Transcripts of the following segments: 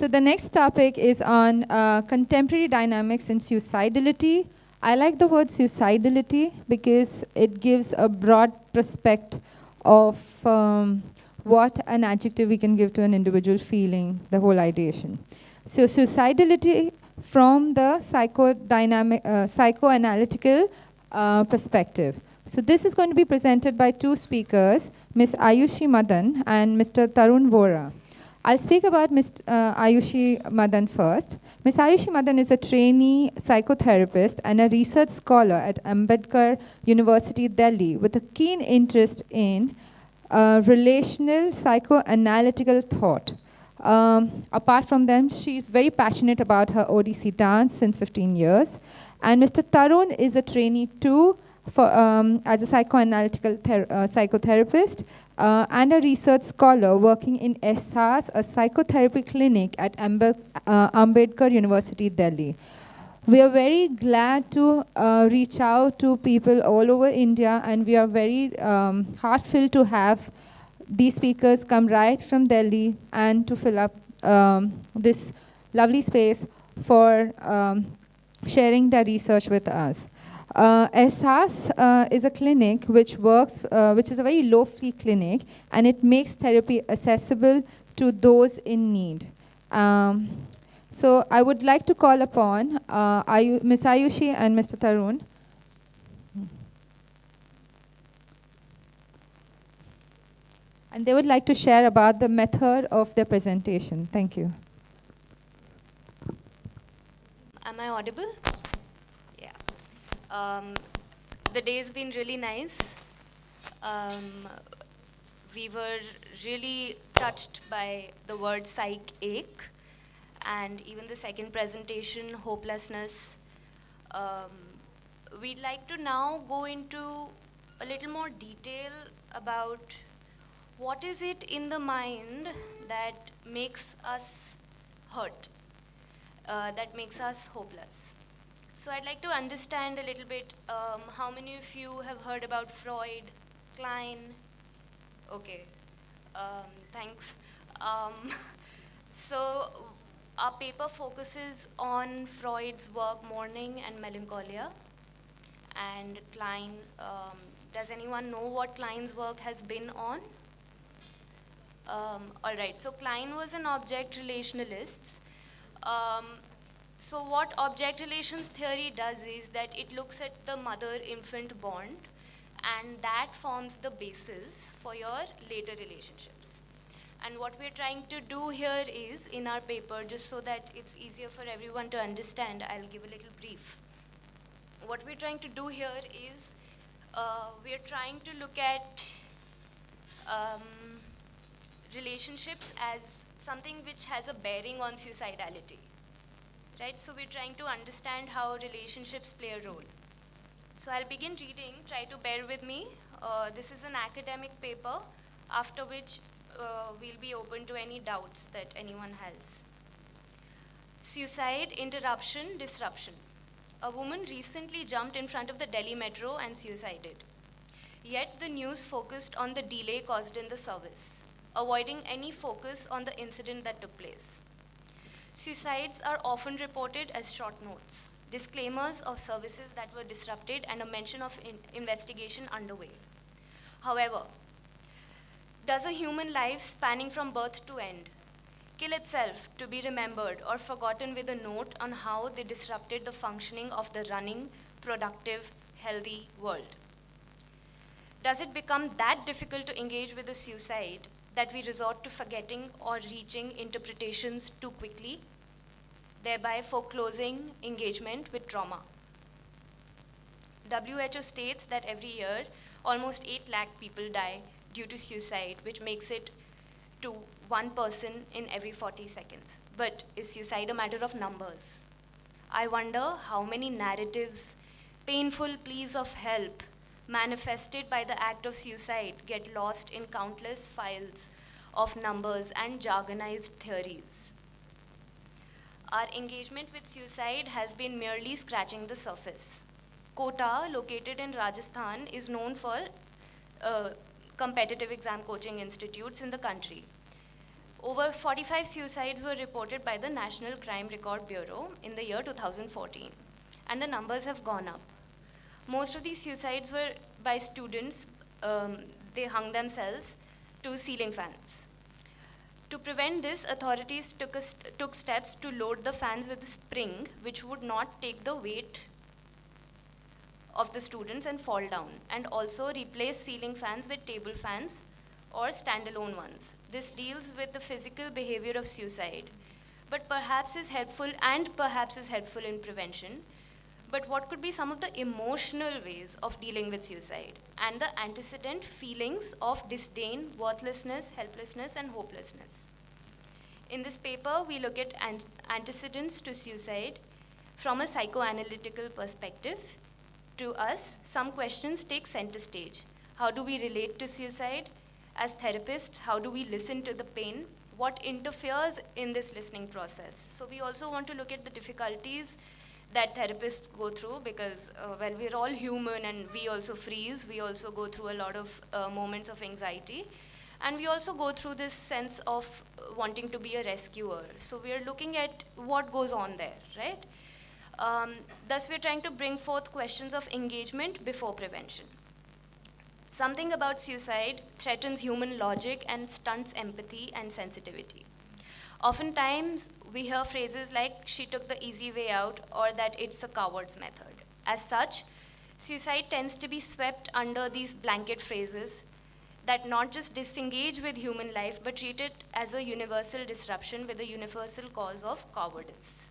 So the next topic is on contemporary dynamics in suicidality. I like the word suicidality because it gives a broad prospect of what an adjective we can give to an individual feeling, the whole ideation. So suicidality from the psychoanalytical perspective. So this is going to be presented by two speakers, Ms. Ayushi Madhan and Mr. Tarun Vohra. I'll speak about Ms. Ayushi Madhan first. Ms. Ayushi Madhan is a trainee psychotherapist and a research scholar at Ambedkar University, Delhi, with a keen interest in relational psychoanalytical thought. Apart from them, she's very passionate about her Odissi dance since 15 years. And Mr. Tarun is a trainee too as a psychoanalytical psychotherapist and a research scholar working in ESAS, a psychotherapy clinic at Ambedkar University, Delhi. We are very glad to reach out to people all over India, and we are very heartfelt to have these speakers come right from Delhi and to fill up this lovely space for sharing their research with us. ESAS is a clinic which is a very low-fee clinic, and it makes therapy accessible to those in need. So I would like to call upon Ms. Ayushi and Mr. Tarun. And they would like to share about the method of their presentation. Thank you. Am I audible? Yeah. The day's been really nice. We were really touched by the word psych-ache, and even the second presentation, hopelessness. We'd like to now go into a little more detail about what is it in the mind that makes us hurt, that makes us hopeless. So I'd like to understand a little bit, how many of you have heard about Freud, Klein? Okay, thanks. So our paper focuses on Freud's work, Mourning and Melancholia, and Klein. Does anyone know what Klein's work has been on? All right, so Klein was an object relationalist. So what object relations theory does is that it looks at the mother-infant bond, and that forms the basis for your later relationships. And what we're trying to do here is, in our paper, just so that it's easier for everyone to understand, I'll give a little brief. What we're trying to do here is, we're trying to look at relationships as something which has a bearing on suicidality, right? So we're trying to understand how relationships play a role. So I'll begin reading, try to bear with me. This is an academic paper, after which we'll be open to any doubts that anyone has. Suicide, interruption, disruption. A woman recently jumped in front of the Delhi metro and suicided. Yet the news focused on the delay caused in the service, avoiding any focus on the incident that took place. Suicides are often reported as short notes, disclaimers of services that were disrupted, and a mention of investigation underway. However, does a human life spanning from birth to end kill itself to be remembered or forgotten with a note on how they disrupted the functioning of the running, productive, healthy world? Does it become that difficult to engage with a suicide that we resort to forgetting or reaching interpretations too quickly, thereby foreclosing engagement with trauma? WHO states that every year, almost 8 lakh people die due to suicide, which makes it to 1 person in every 40 seconds. But is suicide a matter of numbers? I wonder how many narratives, painful pleas of help, manifested by the act of suicide get lost in countless files of numbers and jargonized theories. Our engagement with suicide has been merely scratching the surface. Kota, located in Rajasthan, is known for competitive exam coaching institutes in the country. Over 45 suicides were reported by the National Crime Record Bureau in the year 2014, and the numbers have gone up. Most of these suicides were by students. They hung themselves to ceiling fans. To prevent this, authorities took steps to load the fans with a spring which would not take the weight of the students and fall down, and also replace ceiling fans with table fans or standalone ones. This deals with the physical behavior of suicide, but perhaps is helpful in prevention. But what could be some of the emotional ways of dealing with suicide and the antecedent feelings of disdain, worthlessness, helplessness, and hopelessness? In this paper, we look at antecedents to suicide from a psychoanalytical perspective. To us, some questions take center stage. How do we relate to suicide? As therapists, how do we listen to the pain? What interferes in this listening process? So we also want to look at the difficulties that therapists go through, because well, we're all human and we also freeze. We also go through a lot of moments of anxiety. And we also go through this sense of wanting to be a rescuer. So we're looking at what goes on there, right? Thus, we're trying to bring forth questions of engagement before prevention. Something about suicide threatens human logic and stunts empathy and sensitivity. Oftentimes, we hear phrases like, "she took the easy way out," or that it's a coward's method. As such, suicide tends to be swept under these blanket phrases that not just disengage with human life, but treat it as a universal disruption with a universal cause of cowardice.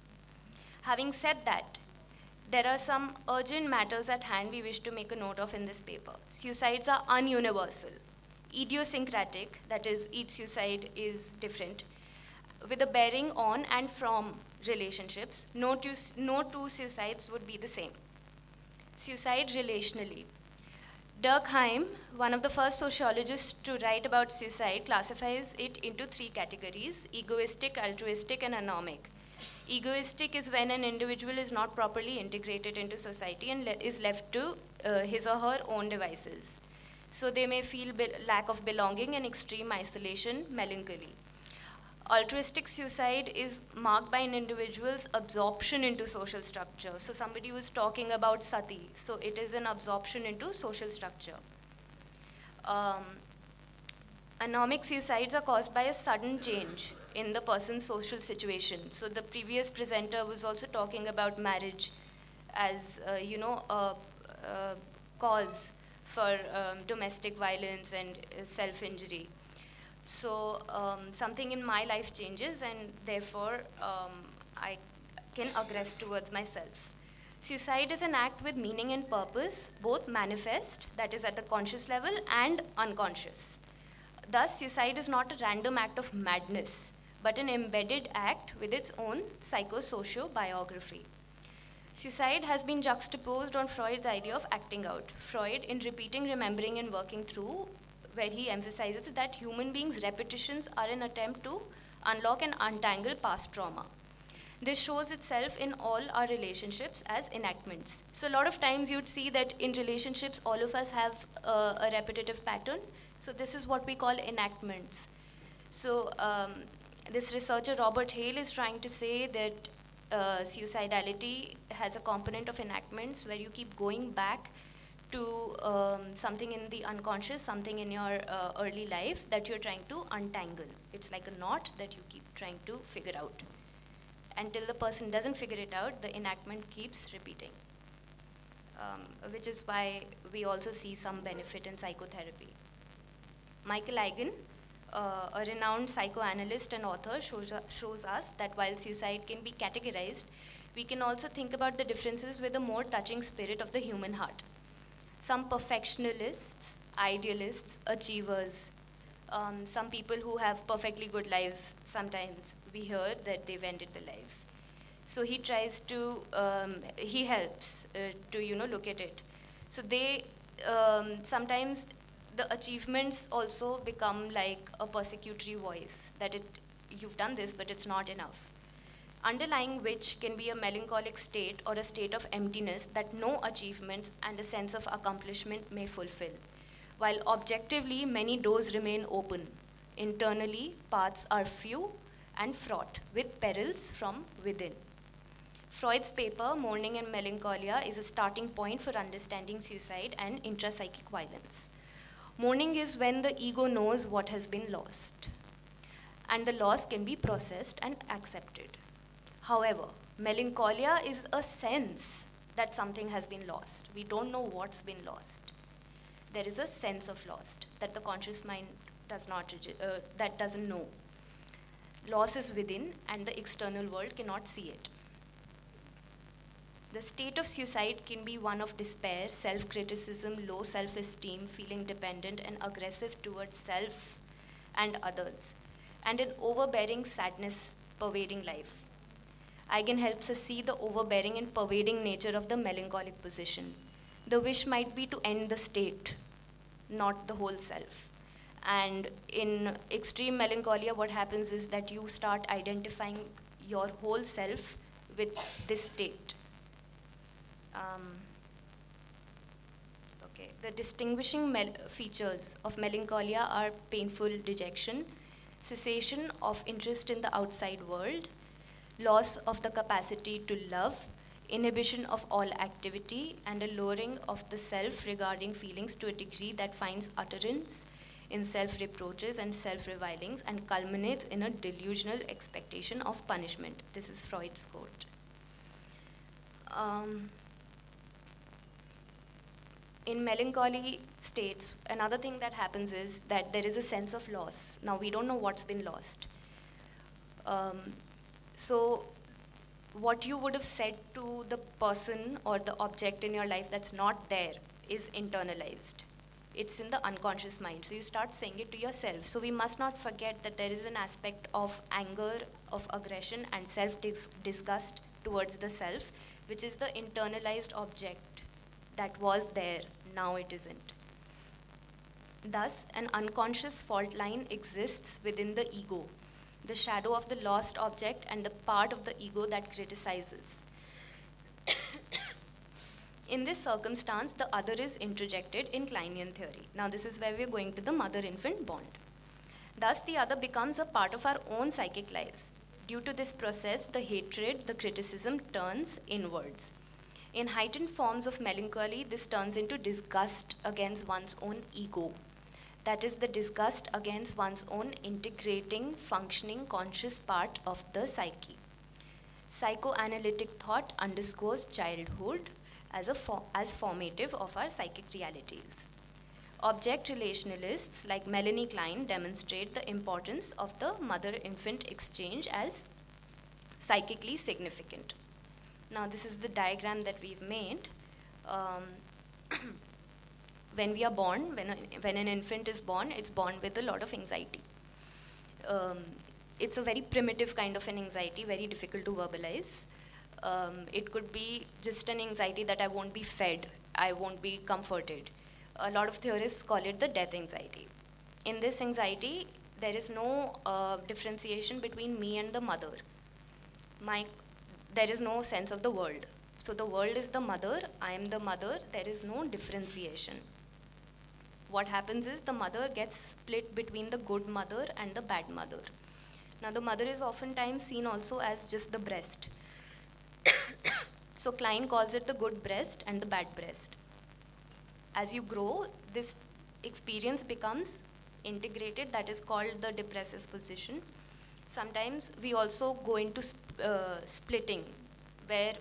Having said that, there are some urgent matters at hand we wish to make a note of in this paper. Suicides are ununiversal, idiosyncratic, that is, each suicide is different, with a bearing on and from relationships. No two suicides would be the same. Suicide relationally. Durkheim, one of the first sociologists to write about suicide, classifies it into three categories: egoistic, altruistic, and anomic. Egoistic is when an individual is not properly integrated into society and is left to his or her own devices. So they may feel lack of belonging and extreme isolation, melancholy. Altruistic suicide is marked by an individual's absorption into social structure. So somebody was talking about sati, so it is an absorption into social structure. Anomic suicides are caused by a sudden change in the person's social situation. So the previous presenter was also talking about marriage as a cause for domestic violence and self-injury. So something in my life changes, and therefore I can aggress towards myself. Suicide is an act with meaning and purpose, both manifest, that is at the conscious level, and unconscious. Thus, suicide is not a random act of madness, but an embedded act with its own psychosocial biography. Suicide has been juxtaposed on Freud's idea of acting out. Freud, in Repeating, Remembering, and Working Through, where he emphasizes that human beings' repetitions are an attempt to unlock and untangle past trauma. This shows itself in all our relationships as enactments. So a lot of times you'd see that in relationships, all of us have a repetitive pattern. So this is what we call enactments. So this researcher, Robert Hale, is trying to say that suicidality has a component of enactments where you keep going back to something in the unconscious, something in your early life that you're trying to untangle. It's like a knot that you keep trying to figure out. Until the person doesn't figure it out, the enactment keeps repeating, which is why we also see some benefit in psychotherapy. Michael Eigen, a renowned psychoanalyst and author, shows us that while suicide can be categorized, we can also think about the differences with the more touching spirit of the human heart. Some perfectionists, idealists, achievers, some people who have perfectly good lives, sometimes we hear that they've ended the life. So he tries to, he helps to, look at it. So they, sometimes the achievements also become like a persecutory voice, that you've done this, but it's not enough. Underlying which can be a melancholic state or a state of emptiness that no achievements and a sense of accomplishment may fulfill. While objectively, many doors remain open Internally, paths are few and fraught with perils from within. Freud's paper, Mourning and Melancholia, is a starting point for understanding suicide and intrapsychic violence. Mourning is when the ego knows what has been lost, and the loss can be processed and accepted. However, melancholia is a sense that something has been lost. We don't know what's been lost. There is a sense of lost that the conscious mind doesn't know. Loss is within, and the external world cannot see it. The state of suicide can be one of despair, self-criticism, low self-esteem, feeling dependent and aggressive towards self and others, and an overbearing sadness pervading life. Eigen helps us see the overbearing and pervading nature of the melancholic position. The wish might be to end the state, not the whole self. And in extreme melancholia, what happens is that you start identifying your whole self with this state. The distinguishing features of melancholia are painful dejection, cessation of interest in the outside world, loss of the capacity to love, inhibition of all activity, and a lowering of the self regarding feelings to a degree that finds utterance in self-reproaches and self-revilings and culminates in a delusional expectation of punishment. This is Freud's quote. In melancholy states, another thing that happens is that there is a sense of loss. Now, we don't know what's been lost. So what you would have said to the person or the object in your life that's not there is internalized. It's in the unconscious mind. So you start saying it to yourself. So we must not forget that there is an aspect of anger, of aggression, and self-disgust towards the self, which is the internalized object that was there, now it isn't. Thus, an unconscious fault line exists within the ego, the shadow of the lost object and the part of the ego that criticizes. In this circumstance, the other is introjected in Kleinian theory. Now, this is where we're going to the mother-infant bond. Thus, the other becomes a part of our own psychic lives. Due to this process, the hatred, the criticism turns inwards. In heightened forms of melancholy, this turns into disgust against one's own ego. That is the disgust against one's own integrating, functioning, conscious part of the psyche. Psychoanalytic thought underscores childhood as formative of our psychic realities. Object relationalists like Melanie Klein demonstrate the importance of the mother-infant exchange as psychically significant. Now, this is the diagram that we've made. When we are born, when an infant is born, it's born with a lot of anxiety. It's a very primitive kind of an anxiety, very difficult to verbalize. It could be just an anxiety that I won't be fed, I won't be comforted. A lot of theorists call it the death anxiety. In this anxiety, there is no differentiation between me and the mother. There is no sense of the world. So the world is the mother, I am the mother, there is no differentiation. What happens is the mother gets split between the good mother and the bad mother. Now the mother is oftentimes seen also as just the breast. So Klein calls it the good breast and the bad breast. As you grow, this experience becomes integrated, that is called the depressive position. Sometimes we also go into splitting, where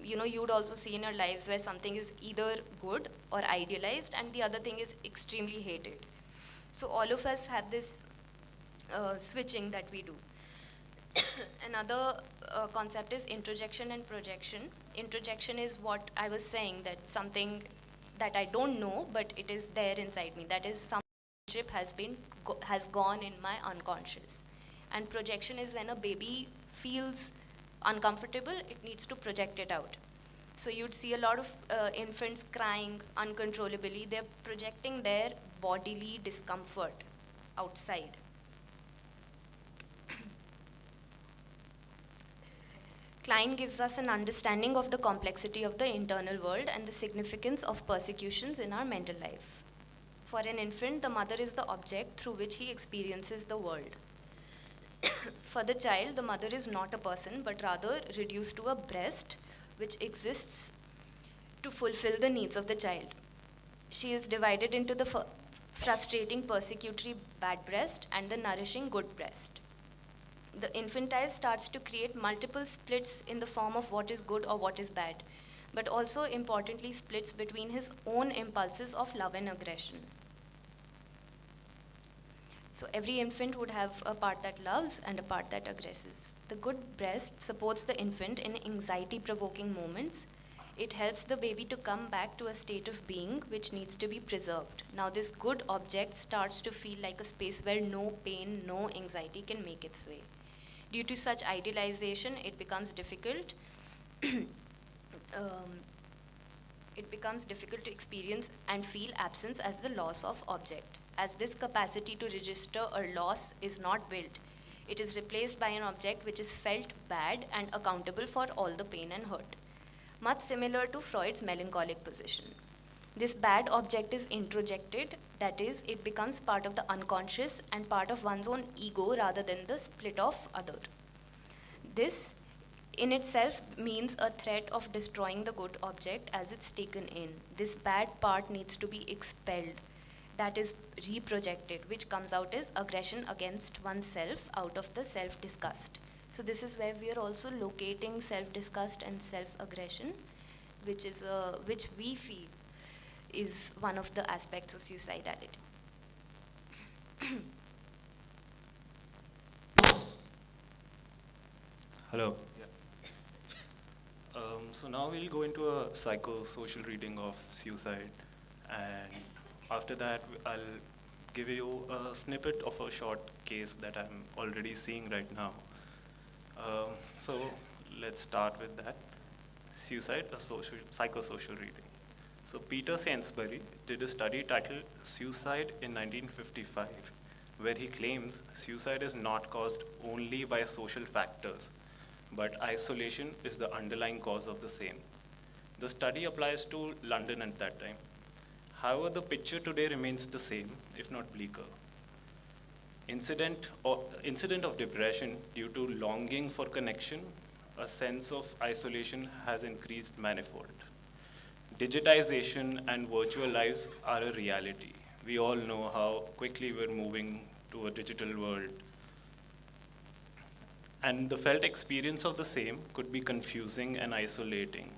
you would also see in your lives where something is either good or idealized and the other thing is extremely hated. So all of us have this switching that we do. Another concept is introjection and projection. Introjection is what I was saying, that something that I don't know, but it is there inside me. That is, some chip has gone in my unconscious. And projection is when a baby feels uncomfortable, it needs to project it out. So you'd see a lot of infants crying uncontrollably. They're projecting their bodily discomfort outside. Klein gives us an understanding of the complexity of the internal world and the significance of persecutions in our mental life. For an infant, the mother is the object through which he experiences the world. For the child, the mother is not a person, but rather reduced to a breast which exists to fulfill the needs of the child. She is divided into the frustrating, persecutory bad breast and the nourishing good breast. The infantile starts to create multiple splits in the form of what is good or what is bad, but also importantly splits between his own impulses of love and aggression. So every infant would have a part that loves and a part that aggresses. The good breast supports the infant in anxiety-provoking moments. It helps the baby to come back to a state of being which needs to be preserved. Now this good object starts to feel like a space where no pain, no anxiety can make its way. Due to such idealization, it becomes difficult to experience and feel absence as the loss of object. As this capacity to register a loss is not built, it is replaced by an object which is felt bad and accountable for all the pain and hurt. Much similar to Freud's melancholic position. This bad object is introjected, that is, it becomes part of the unconscious and part of one's own ego rather than the split off other. This in itself means a threat of destroying the good object as it's taken in. This bad part needs to be expelled, that is reprojected, which comes out as aggression against oneself out of the self-disgust. So this is where we are also locating self-disgust and self-aggression, which we feel is one of the aspects of suicidality. Hello. Yeah. So now we'll go into a psychosocial reading of suicide, and after that I'll give you a snippet of a short case that I'm already seeing right now. So let's start with that. Suicide, a psychosocial reading. So Peter Sainsbury did a study titled Suicide in 1955, where he claims suicide is not caused only by social factors, but isolation is the underlying cause of the same. The study applies to London at that time. However, the picture today remains the same, if not bleaker. Incident of depression due to longing for connection, a sense of isolation has increased manifold. Digitization and virtual lives are a reality. We all know how quickly we're moving to a digital world. And the felt experience of the same could be confusing and isolating.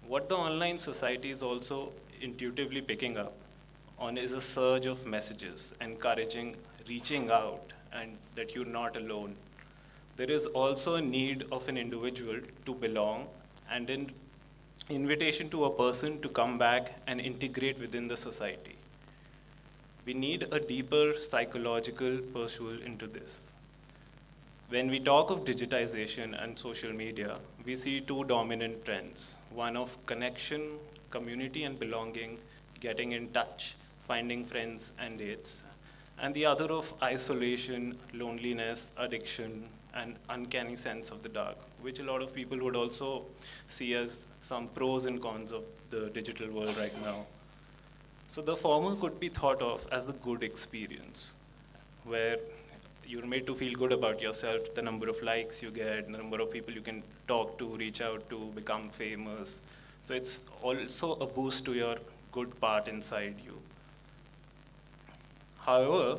What the online society is also intuitively picking up on is a surge of messages encouraging reaching out and that you're not alone. There is also a need of an individual to belong and an invitation to a person to come back and integrate within the society. We need a deeper psychological pursuit into this. When we talk of digitization and social media, we see two dominant trends. One of connection, community and belonging, getting in touch, finding friends and dates. And the other of isolation, loneliness, addiction, and uncanny sense of the dark, which a lot of people would also see as some pros and cons of the digital world right now. So the former could be thought of as the good experience, where you're made to feel good about yourself, the number of likes you get, the number of people you can talk to, reach out to, become famous. So it's also a boost to your good part inside you. However,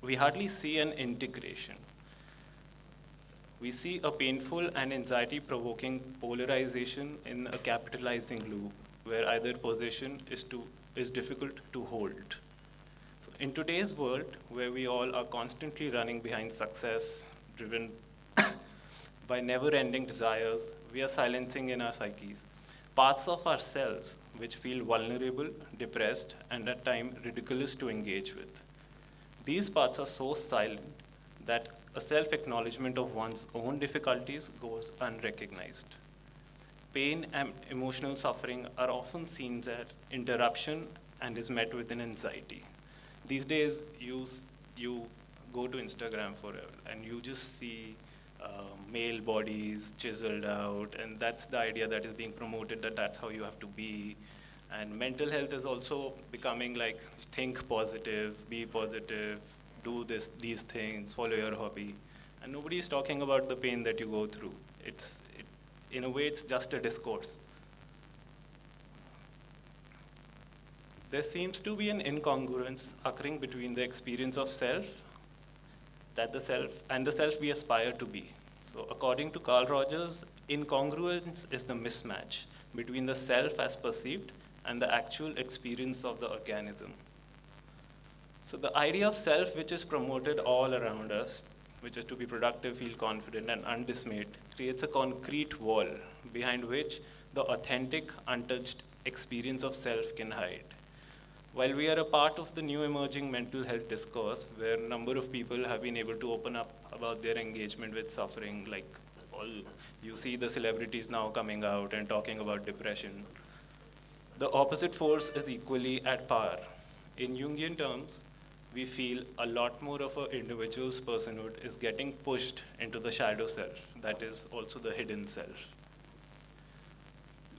we hardly see an integration. We see a painful and anxiety-provoking polarization in a capitalizing loop, where either position is difficult to hold. So in today's world, where we all are constantly running behind success, driven by never-ending desires, we are silencing in our psyches parts of ourselves which feel vulnerable, depressed, and at times ridiculous to engage with. These parts are so silent that a self-acknowledgement of one's own difficulties goes unrecognized. Pain and emotional suffering are often seen as interruption and is met with an anxiety. These days, you go to Instagram and you just see male bodies chiseled out, and that's the idea that is being promoted, that that's how you have to be. And mental health is also becoming like think positive, be positive, do these things, follow your hobby. And nobody is talking about the pain that you go through. In a way, it's just a discourse. There seems to be an incongruence occurring between the experience of self, and the self we aspire to be. So according to Carl Rogers, incongruence is the mismatch between the self as perceived and the actual experience of the organism. So the idea of self, which is promoted all around us, which is to be productive, feel confident, and undismayed, creates a concrete wall behind which the authentic, untouched experience of self can hide. While we are a part of the new emerging mental health discourse, where a number of people have been able to open up about their engagement with suffering, like you see the celebrities now coming out and talking about depression, the opposite force is equally at par. In Jungian terms, we feel a lot more of an individual's personhood is getting pushed into the shadow self, that is also the hidden self.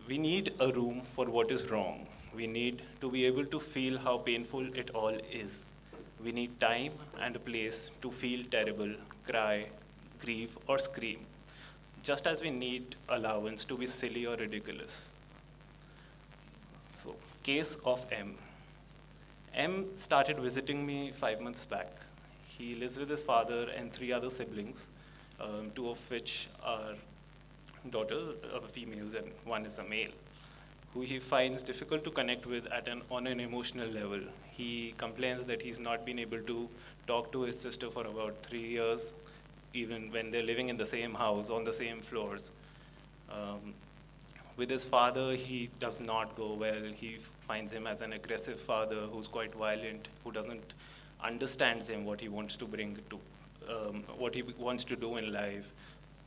We need a room for what is wrong. We need to be able to feel how painful it all is. We need time and a place to feel terrible, cry, grieve, or scream, just as we need allowance to be silly or ridiculous. So, case of M. M started visiting me 5 months back. He lives with his father and 3 other siblings, 2 of which are daughters, females, and 1 is a male, who he finds difficult to connect with on an emotional level. He complains that he's not been able to talk to his sister for about 3 years, even when they're living in the same house, on the same floors. With his father, he does not go well. He finds him as an aggressive father who's quite violent, who doesn't understand him, what he wants to bring to, what he wants to do in life.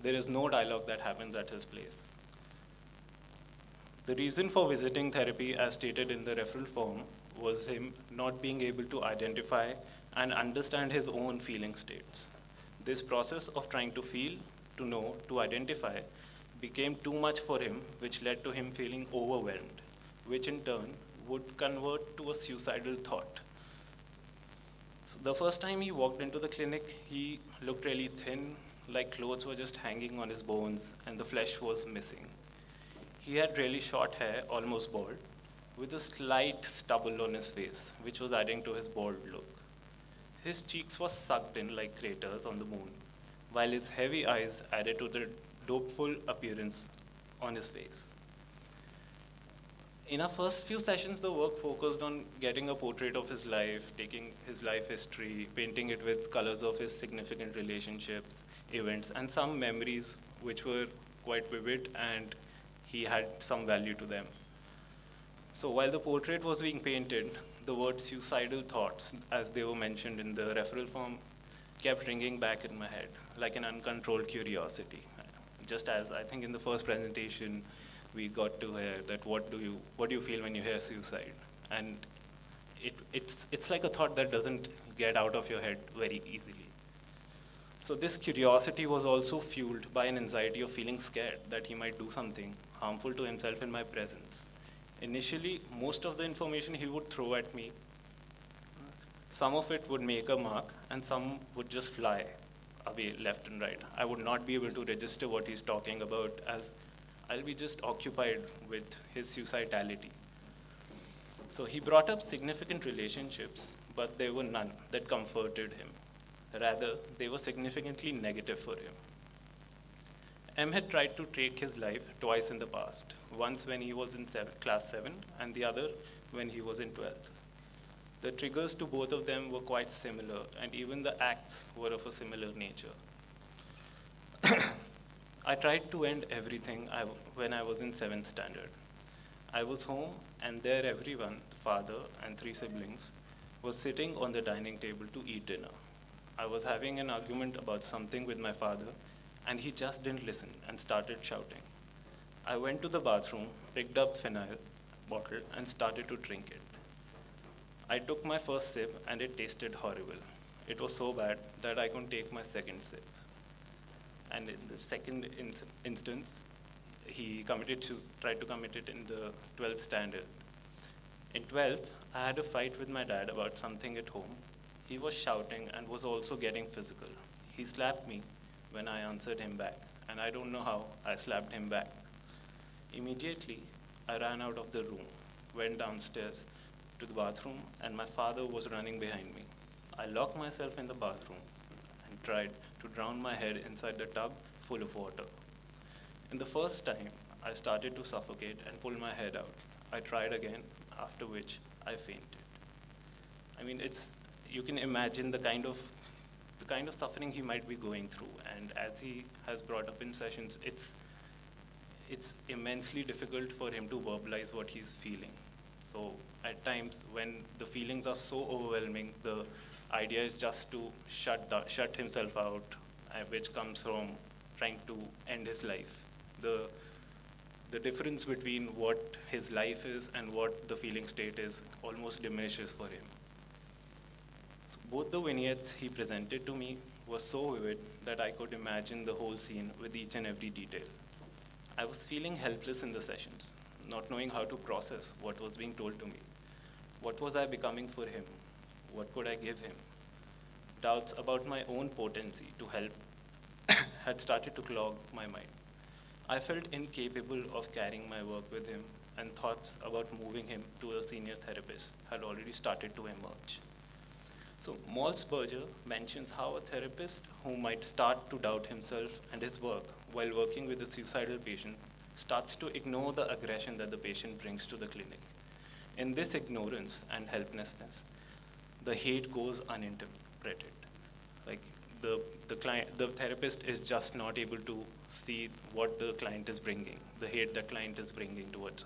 There is no dialogue that happens at his place. The reason for visiting therapy, as stated in the referral form, was him not being able to identify and understand his own feeling states. This process of trying to feel, to know, to identify, became too much for him, which led to him feeling overwhelmed, which in turn would convert to a suicidal thought. So the first time he walked into the clinic, he looked really thin, like clothes were just hanging on his bones, and the flesh was missing. He had really short hair, almost bald, with a slight stubble on his face, which was adding to his bald look. His cheeks were sucked in like craters on the moon, while his heavy eyes added to the dopeful appearance on his face. In our first few sessions, the work focused on getting a portrait of his life, taking his life history, painting it with colors of his significant relationships, events, and some memories which were quite vivid and he had some value to them. So while the portrait was being painted, the word suicidal thoughts, as they were mentioned in the referral form, kept ringing back in my head, like an uncontrolled curiosity. Just as I think in the first presentation, we got to hear that what do you feel when you hear suicide? And it's like a thought that doesn't get out of your head very easily. So this curiosity was also fueled by an anxiety of feeling scared that he might do something harmful to himself in my presence. Initially, most of the information he would throw at me, some of it would make a mark and some would just fly away left and right. I would not be able to register what he's talking about, as I'll be just occupied with his suicidality. So he brought up significant relationships, but there were none that comforted him. Rather, they were significantly negative for him. M had tried to take his life twice in the past, once when he was in class 7 and the other when he was in 12th. The triggers to both of them were quite similar, and even the acts were of a similar nature. I tried to end everything when I was in 7th standard. I was home, and there everyone, the father and 3 siblings, was sitting on the dining table to eat dinner. I was having an argument about something with my father, and he just didn't listen and started shouting. I went to the bathroom, picked up phenyl bottle, and started to drink it. I took my first sip, and it tasted horrible. It was so bad that I couldn't take my second sip. And in the second instance, he tried to commit it in the 12th standard. In 12th, I had a fight with my dad about something at home. He was shouting and was also getting physical. He slapped me when I answered him back, and I don't know how I slapped him back. Immediately, I ran out of the room, went downstairs to the bathroom, and my father was running behind me. I locked myself in the bathroom and tried to drown my head inside the tub full of water. In the first time, I started to suffocate and pull my head out. I tried again, after which I fainted. I mean, you can imagine the kind of suffering he might be going through, and as he has brought up in sessions, it's immensely difficult for him to verbalize what he's feeling. So at times when the feelings are so overwhelming, the idea is just to shut himself out, which comes from trying to end his life. The difference between what his life is and what the feeling state is almost diminishes for him. So both the vignettes he presented to me were so vivid that I could imagine the whole scene with each and every detail. I was feeling helpless in the sessions, not knowing how to process what was being told to me. What was I becoming for him? What could I give him? Doubts about my own potency to help had started to clog my mind. I felt incapable of carrying my work with him, and thoughts about moving him to a senior therapist had already started to emerge. So Maltzberger mentions how a therapist who might start to doubt himself and his work while working with a suicidal patient starts to ignore the aggression that the patient brings to the clinic. In this ignorance and helplessness, the hate goes uninterpreted. Like the therapist is just not able to see what the client is bringing, the hate that client is bringing towards.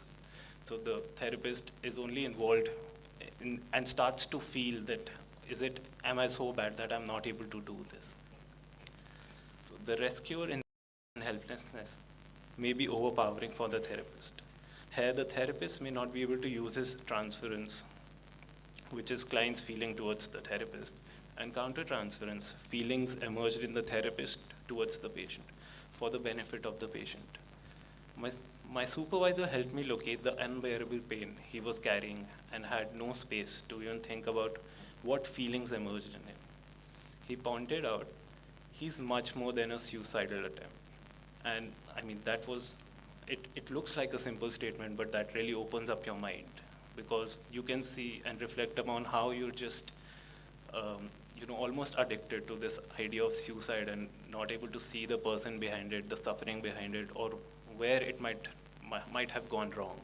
So the therapist is only involved and starts to feel that, am I so bad that I'm not able to do this? So the rescuer in helplessness may be overpowering for the therapist. Here, the therapist may not be able to use his transference, which is client's feeling towards the therapist, and countertransference, feelings emerged in the therapist towards the patient, for the benefit of the patient. My supervisor helped me locate the unbearable pain he was carrying and had no space to even think about what feelings emerged in him. He pointed out he's much more than a suicidal attempt. And I mean, it looks like a simple statement, but that really opens up your mind, because you can see and reflect upon how you're just almost addicted to this idea of suicide and not able to see the person behind it, the suffering behind it, or where it might have gone wrong.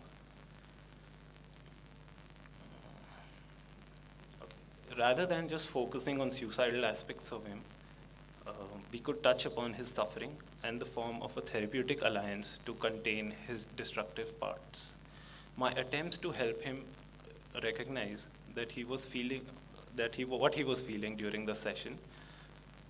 Okay. Rather than just focusing on suicidal aspects of him, we could touch upon his suffering and the form of a therapeutic alliance to contain his destructive parts. My attempts to help him recognize that what he was feeling during the session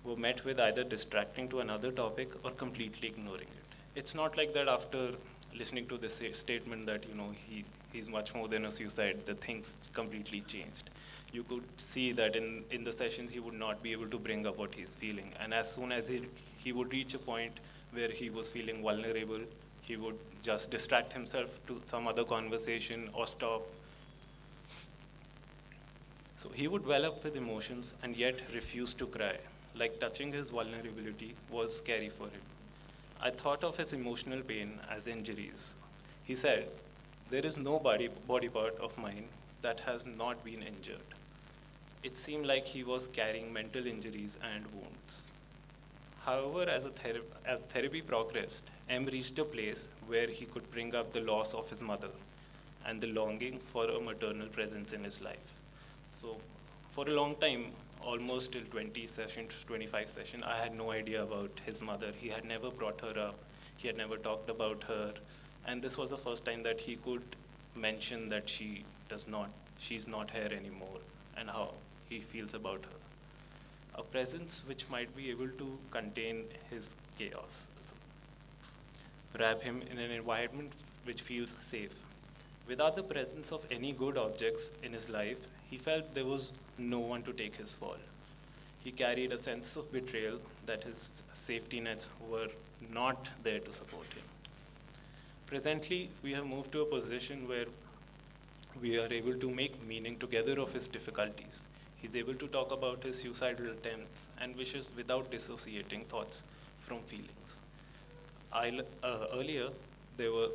were met with either distracting to another topic or completely ignoring it. It's not like that after listening to this statement that he's much more than a suicide, the things completely changed. You could see that in the sessions he would not be able to bring up what he's feeling, and as soon as he would reach a point where he was feeling vulnerable, he would just distract himself to some other conversation or stop. So he would well up with emotions and yet refuse to cry, like touching his vulnerability was scary for him. I thought of his emotional pain as injuries. He said, "There is no body part of mine that has not been injured." It seemed like he was carrying mental injuries and wounds. However, as therapy progressed, M reached a place where he could bring up the loss of his mother and the longing for a maternal presence in his life. So for a long time, almost till 20 sessions, 25 sessions, I had no idea about his mother. He had never brought her up. He had never talked about her. And this was the first time that he could mention that she's not here anymore, and how he feels about her. A presence which might be able to contain his chaos. So, wrap him in an environment which feels safe. Without the presence of any good objects in his life, he felt there was no one to take his fall. He carried a sense of betrayal that his safety nets were not there to support him. Presently, we have moved to a position where We are able to make meaning together of his difficulties. He's able to talk about his suicidal attempts and wishes without dissociating thoughts from feelings. Earlier, there, were,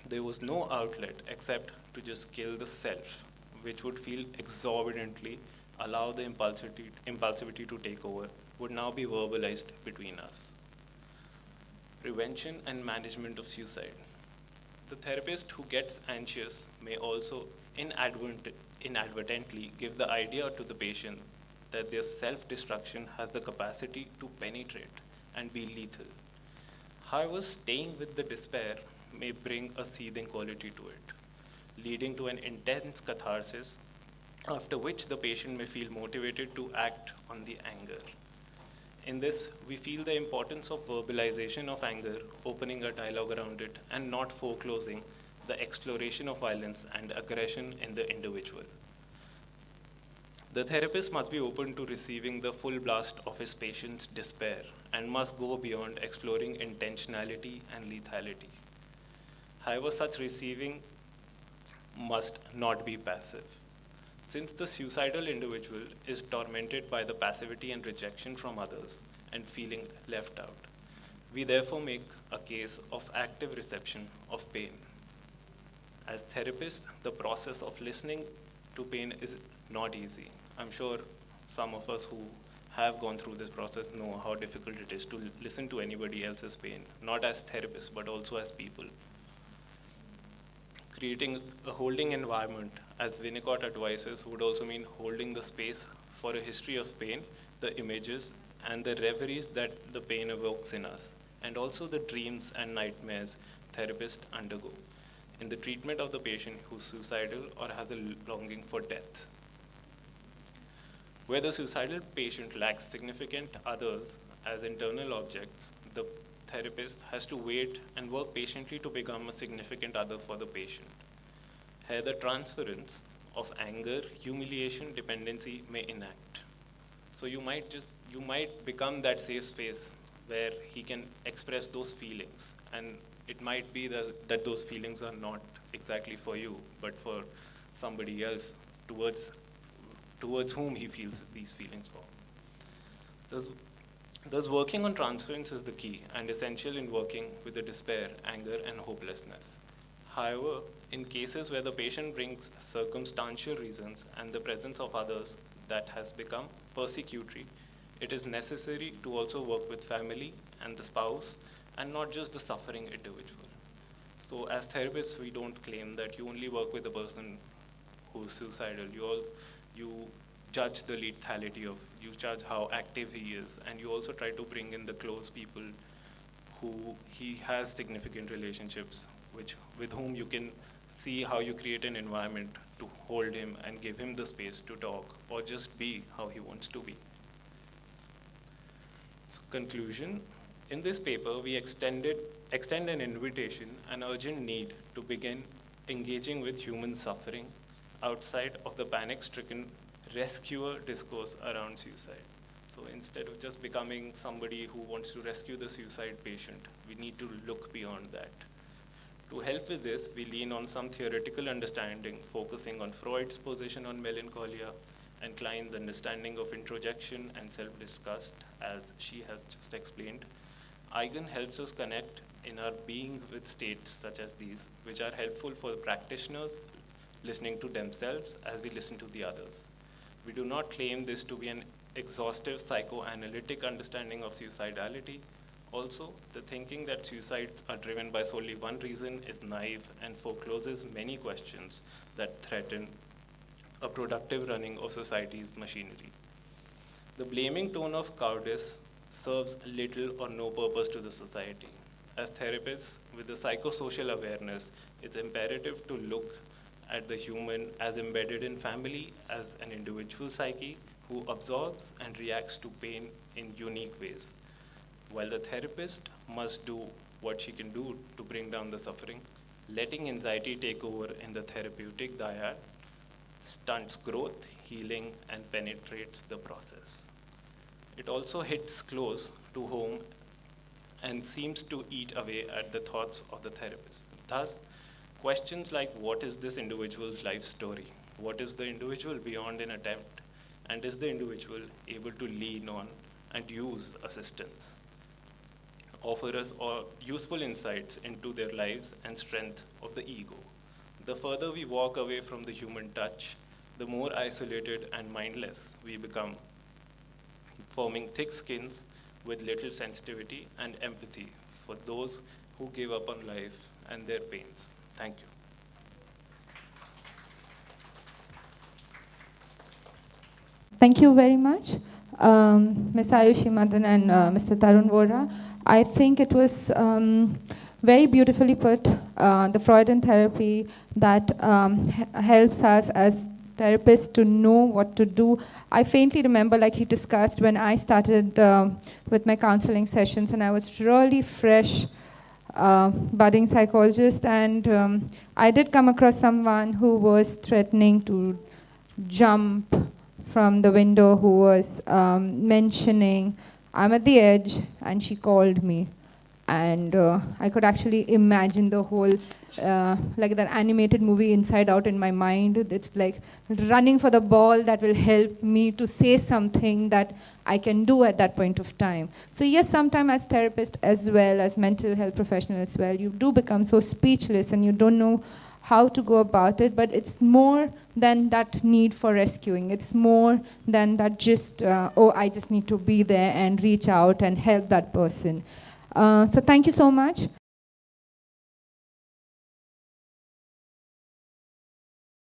there was no outlet except to just kill the self, which would feel exorbitantly, allow the impulsivity to take over, would now be verbalized between us. Prevention and management of suicide. The therapist who gets anxious may also inadvertently give the idea to the patient that their self-destruction has the capacity to penetrate and be lethal. However, staying with the despair may bring a seething quality to it, leading to an intense catharsis, after which the patient may feel motivated to act on the anger. In this, we feel the importance of verbalization of anger, opening a dialogue around it, and not foreclosing the exploration of violence and aggression in the individual. The therapist must be open to receiving the full blast of his patient's despair and must go beyond exploring intentionality and lethality. However, such receiving must not be passive. Since the suicidal individual is tormented by the passivity and rejection from others and feeling left out, we therefore make a case of active reception of pain. As therapists, the process of listening to pain is not easy. I'm sure some of us who have gone through this process know how difficult it is to listen to anybody else's pain, not as therapists, but also as people. Creating a holding environment, as Winnicott advises, would also mean holding the space for a history of pain, the images, and the reveries that the pain evokes in us, and also the dreams and nightmares therapists undergo in the treatment of the patient who's suicidal or has a longing for death. Where the suicidal patient lacks significant others as internal objects, the therapist has to wait and work patiently to become a significant other for the patient. Here, the transference of anger, humiliation, dependency may enact. So you might become that safe space where he can express those feelings, and it might be that those feelings are not exactly for you, but for somebody else towards whom he feels these feelings for. Thus, working on transference is the key and essential in working with the despair, anger, and hopelessness. However, in cases where the patient brings circumstantial reasons and the presence of others that has become persecutory, it is necessary to also work with family and the spouse and not just the suffering individual. So as therapists, we don't claim that you only work with the person who's suicidal. You judge the lethality you judge how active he is, and you also try to bring in the close people who he has significant relationships with whom you can see how you create an environment to hold him and give him the space to talk or just be how he wants to be. So, conclusion. In this paper, we extend an invitation, an urgent need to begin engaging with human suffering outside of the panic-stricken rescuer discourse around suicide. So instead of just becoming somebody who wants to rescue the suicide patient, we need to look beyond that. To help with this, we lean on some theoretical understanding, focusing on Freud's position on melancholia and Klein's understanding of introjection and self-disgust, as she has just explained. Eigen helps us connect in our being with states such as these, which are helpful for the practitioners listening to themselves as we listen to the others. We do not claim this to be an exhaustive psychoanalytic understanding of suicidality. Also, the thinking that suicides are driven by solely one reason is naive and forecloses many questions that threaten a productive running of society's machinery. The blaming tone of cowardice serves little or no purpose to the society. As therapists, with the psychosocial awareness, it's imperative to look at the human as embedded in family, as an individual psyche who absorbs and reacts to pain in unique ways. While the therapist must do what she can do to bring down the suffering, letting anxiety take over in the therapeutic dyad stunts growth, healing, and penetrates the process. It also hits close to home and seems to eat away at the thoughts of the therapist. Thus, Questions like, what is this individual's life story? What is the individual beyond an attempt? And is the individual able to lean on and use assistance? Offer us useful insights into their lives and strength of the ego. The further we walk away from the human touch, the more isolated and mindless we become, forming thick skins with little sensitivity and empathy for those who give up on life and their pains. Thank you. Thank you very much, Ms. Ayushi Madhan and Mr. Tarun Vohra. I think it was very beautifully put, the Freudian therapy that helps us as therapists to know what to do. I faintly remember, like he discussed, when I started with my counseling sessions, and I was really fresh budding psychologist, and I did come across someone who was threatening to jump from the window, who was mentioning, I'm at the edge, and she called me. And I could actually imagine the whole, like that animated movie Inside Out in my mind. It's like running for the ball that will help me to say something that I can do at that point of time. So yes, sometimes as therapists as well, as mental health professionals as well, you do become so speechless and you don't know how to go about it, but it's more than that need for rescuing. It's more than that just, oh, I just need to be there and reach out and help that person. So thank you so much.